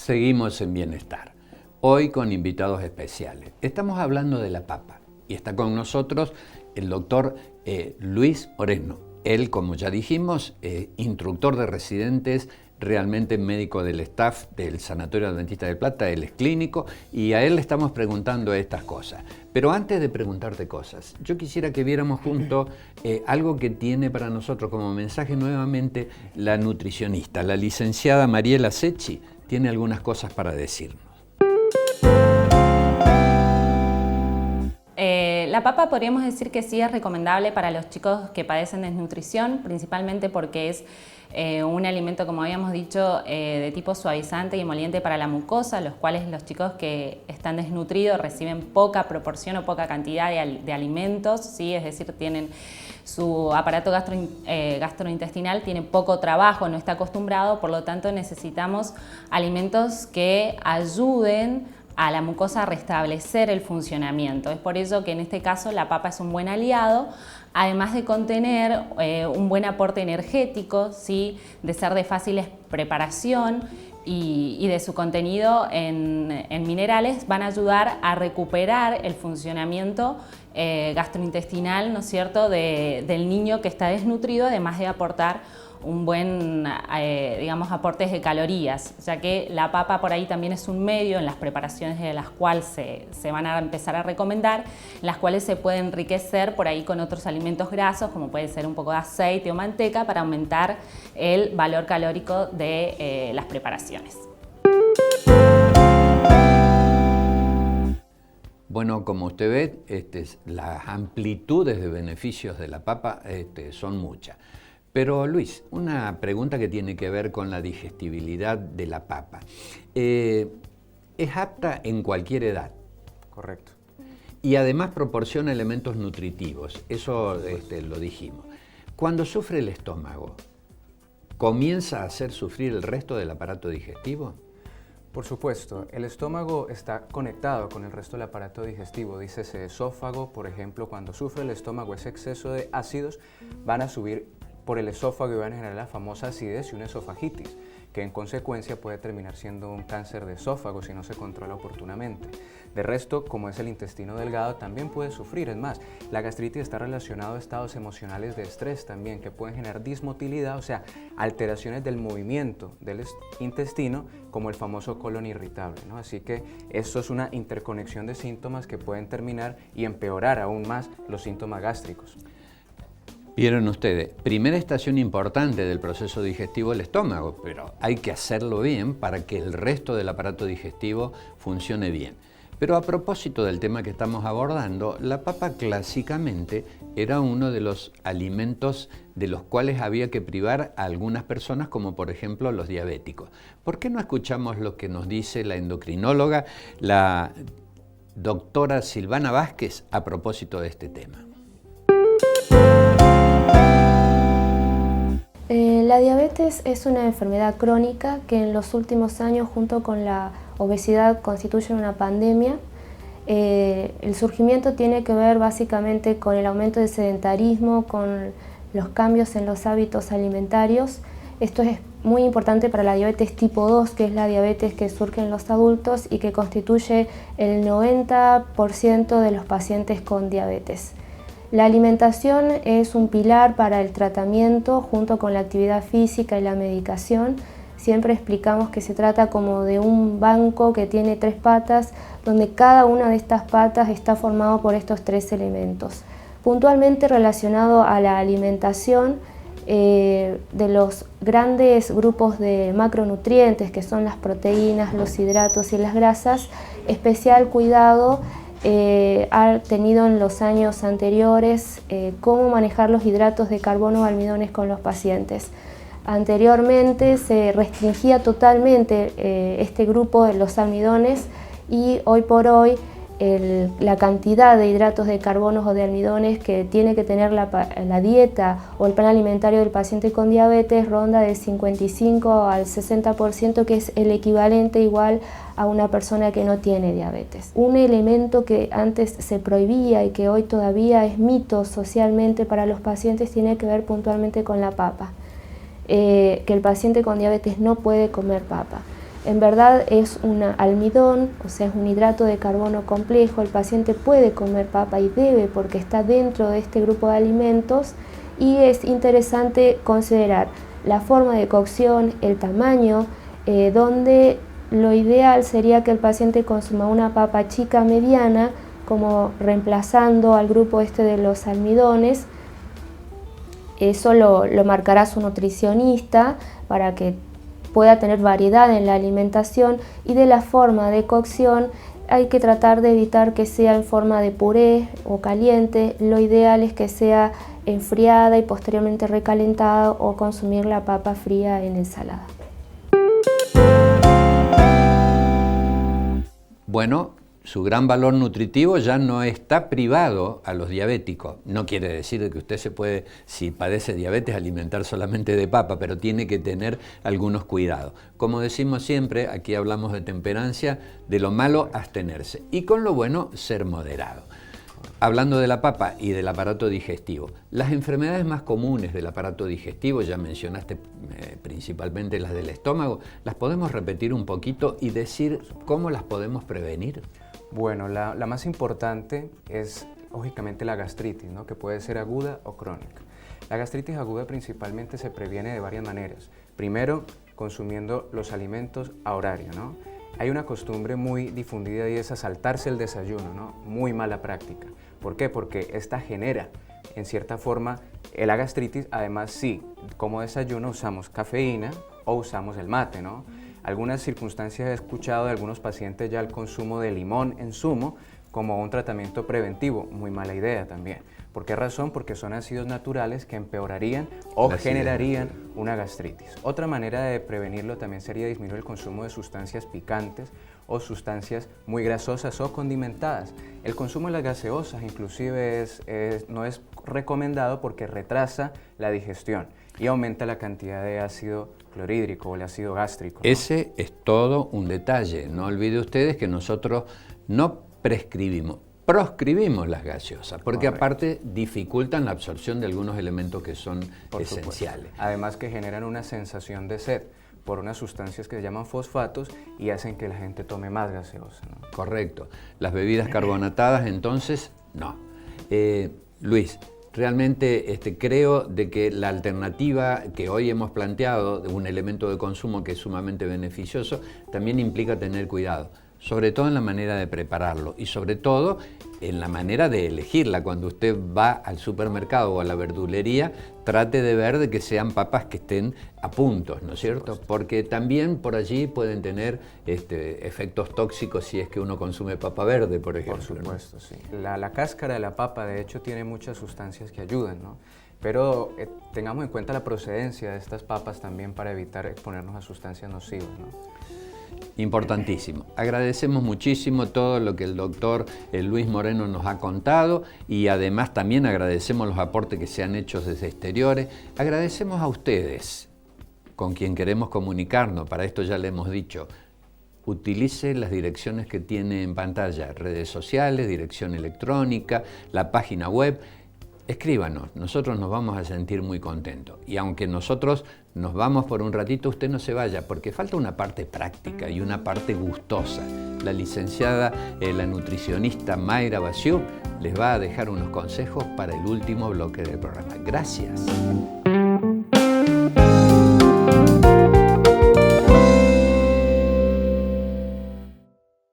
Seguimos en Bienestar, hoy con invitados especiales. Estamos hablando de la papa y está con nosotros el doctor Luis Moreno. Él, como ya dijimos, instructor de residentes, realmente médico del staff del Sanatorio Adventista de Plata, él es clínico y a él le estamos preguntando estas cosas. Pero antes de preguntarte cosas, yo quisiera que viéramos juntos algo que tiene para nosotros como mensaje nuevamente la nutricionista, la licenciada Mariela Secchi, tiene algunas cosas para decirnos. La papa podríamos decir que sí es recomendable para los chicos que padecen desnutrición, principalmente porque es un alimento, como habíamos dicho, de tipo suavizante y emoliente para la mucosa, los cuales los chicos que están desnutridos reciben poca proporción o poca cantidad de alimentos, ¿sí? Es decir, tienen su aparato gastrointestinal tiene poco trabajo, no está acostumbrado, por lo tanto necesitamos alimentos que ayuden a la mucosa a restablecer el funcionamiento. Es por ello que en este caso la papa es un buen aliado, además de contener un buen aporte energético, ¿sí? De ser de fácil preparación y de su contenido en minerales, van a ayudar a recuperar el funcionamiento gastrointestinal, ¿no es cierto?, del niño que está desnutrido, además de aportar un buen, digamos, aportes de calorías, ya que la papa por ahí también es un medio en las preparaciones de las cuales se van a empezar a recomendar, en las cuales se puede enriquecer por ahí con otros alimentos grasos, como puede ser un poco de aceite o manteca, para aumentar el valor calórico de las preparaciones. Bueno, como usted ve, las amplitudes de beneficios de la papa son muchas. Pero Luis, una pregunta que tiene que ver con la digestibilidad de la papa. ¿Es apta en cualquier edad? Correcto. Y además proporciona elementos nutritivos, eso lo dijimos. Cuando sufre el estómago, ¿comienza a hacer sufrir el resto del aparato digestivo? Por supuesto, el estómago está conectado con el resto del aparato digestivo. Dícese esófago, por ejemplo, cuando sufre el estómago ese exceso de ácidos, van a subir por el esófago y van a generar la famosa acidez y una esofagitis, que en consecuencia puede terminar siendo un cáncer de esófago si no se controla oportunamente. De resto, como es el intestino delgado, también puede sufrir. Es más, la gastritis está relacionada a estados emocionales de estrés también, que pueden generar dismotilidad, o sea, alteraciones del movimiento del intestino, como el famoso colon irritable, ¿no? Así que esto es una interconexión de síntomas que pueden terminar y empeorar aún más los síntomas gástricos. Vieron ustedes, primera estación importante del proceso digestivo el estómago, pero hay que hacerlo bien para que el resto del aparato digestivo funcione bien. Pero a propósito del tema que estamos abordando, la papa clásicamente era uno de los alimentos de los cuales había que privar a algunas personas, como por ejemplo los diabéticos. ¿Por qué no escuchamos lo que nos dice la endocrinóloga, la doctora Silvana Vázquez, a propósito de este tema? La diabetes es una enfermedad crónica que en los últimos años, junto con la obesidad, constituye una pandemia. El surgimiento tiene que ver básicamente con el aumento del sedentarismo, con los cambios en los hábitos alimentarios. Esto es muy importante para la diabetes tipo 2, que es la diabetes que surge en los adultos y que constituye el 90% de los pacientes con diabetes. La alimentación es un pilar para el tratamiento junto con la actividad física y la medicación. Siempre explicamos que se trata como de un banco que tiene 3 patas, donde cada una de estas patas está formado por estos 3 elementos. Puntualmente relacionado a la alimentación, de los grandes grupos de macronutrientes que son las proteínas, los hidratos y las grasas, especial cuidado ha tenido en los años anteriores cómo manejar los hidratos de carbono o almidones con los pacientes. Anteriormente se restringía totalmente este grupo de los almidones y hoy por hoy la cantidad de hidratos de carbono o de almidones que tiene que tener la dieta o el plan alimentario del paciente con diabetes ronda del 55 al 60%, que es el equivalente igual a una persona que no tiene diabetes. Un elemento que antes se prohibía y que hoy todavía es mito socialmente para los pacientes tiene que ver puntualmente con la papa. Que el paciente con diabetes no puede comer papa. En verdad es un almidón, o sea, es un hidrato de carbono complejo. El paciente puede comer papa y debe porque está dentro de este grupo de alimentos, y es interesante considerar la forma de cocción, el tamaño, donde lo ideal sería que el paciente consuma una papa chica mediana, como reemplazando al grupo este de los almidones. Eso lo marcará su nutricionista para que pueda tener variedad en la alimentación. Y de la forma de cocción hay que tratar de evitar que sea en forma de puré o caliente. Lo ideal es que sea enfriada y posteriormente recalentada, o consumir la papa fría en ensalada. Bueno, su gran valor nutritivo ya no está privado a los diabéticos. No quiere decir que usted se puede, si padece diabetes, alimentar solamente de papa, pero tiene que tener algunos cuidados. Como decimos siempre, aquí hablamos de temperancia, de lo malo abstenerse, y con lo bueno ser moderado. Hablando de la papa y del aparato digestivo, las enfermedades más comunes del aparato digestivo, ya mencionaste principalmente las del estómago, ¿las podemos repetir un poquito y decir cómo las podemos prevenir? Bueno, la más importante es lógicamente la gastritis, ¿no? Que puede ser aguda o crónica. La gastritis aguda principalmente se previene de varias maneras. Primero, consumiendo los alimentos a horario, ¿no? Hay una costumbre muy difundida y es saltarse el desayuno, ¿no? Muy mala práctica. ¿Por qué? Porque esta genera, en cierta forma, la gastritis. Además, sí, como desayuno usamos cafeína o usamos el mate, ¿no? Algunas circunstancias he escuchado de algunos pacientes ya el consumo de limón en zumo como un tratamiento preventivo. Muy mala idea también. ¿Por qué razón? Porque son ácidos naturales que empeorarían o generarían una gastritis. Otra manera de prevenirlo también sería disminuir el consumo de sustancias picantes o sustancias muy grasosas o condimentadas. El consumo de las gaseosas inclusive no es recomendado porque retrasa la digestión y aumenta la cantidad de ácido clorhídrico o el ácido gástrico, ¿no? Ese es todo un detalle. No olvide ustedes que nosotros no prescribimos, proscribimos las gaseosas, porque Correcto. aparte dificultan la absorción de algunos elementos que son esenciales. Además que generan una sensación de sed por unas sustancias que se llaman fosfatos y hacen que la gente tome más gaseosa, ¿no? Correcto. Las bebidas carbonatadas, entonces, no. Luis, realmente creo de que la alternativa que hoy hemos planteado, de un elemento de consumo que es sumamente beneficioso, también implica tener cuidado, sobre todo en la manera de prepararlo y sobre todo en la manera de elegirla. Cuando usted va al supermercado o a la verdulería, trate de ver de que sean papas que estén a puntos, ¿no es cierto? Porque también por allí pueden tener efectos tóxicos si es que uno consume papa verde, por ejemplo. Por supuesto, ¿no? Sí. La cáscara de la papa, de hecho, tiene muchas sustancias que ayudan, ¿no? Pero tengamos en cuenta la procedencia de estas papas también para evitar exponernos a sustancias nocivas, ¿no? Importantísimo. Agradecemos muchísimo todo lo que el doctor Luis Moreno nos ha contado y además también agradecemos los aportes que se han hecho desde exteriores. Agradecemos a ustedes con quien queremos comunicarnos. Para esto ya le hemos dicho, utilice las direcciones que tiene en pantalla, redes sociales, dirección electrónica, la página web. Escríbanos, nosotros nos vamos a sentir muy contentos. Y aunque nosotros nos vamos por un ratito, usted no se vaya, porque falta una parte práctica y una parte gustosa. La licenciada, la nutricionista Mayra Basiú les va a dejar unos consejos para el último bloque del programa. Gracias.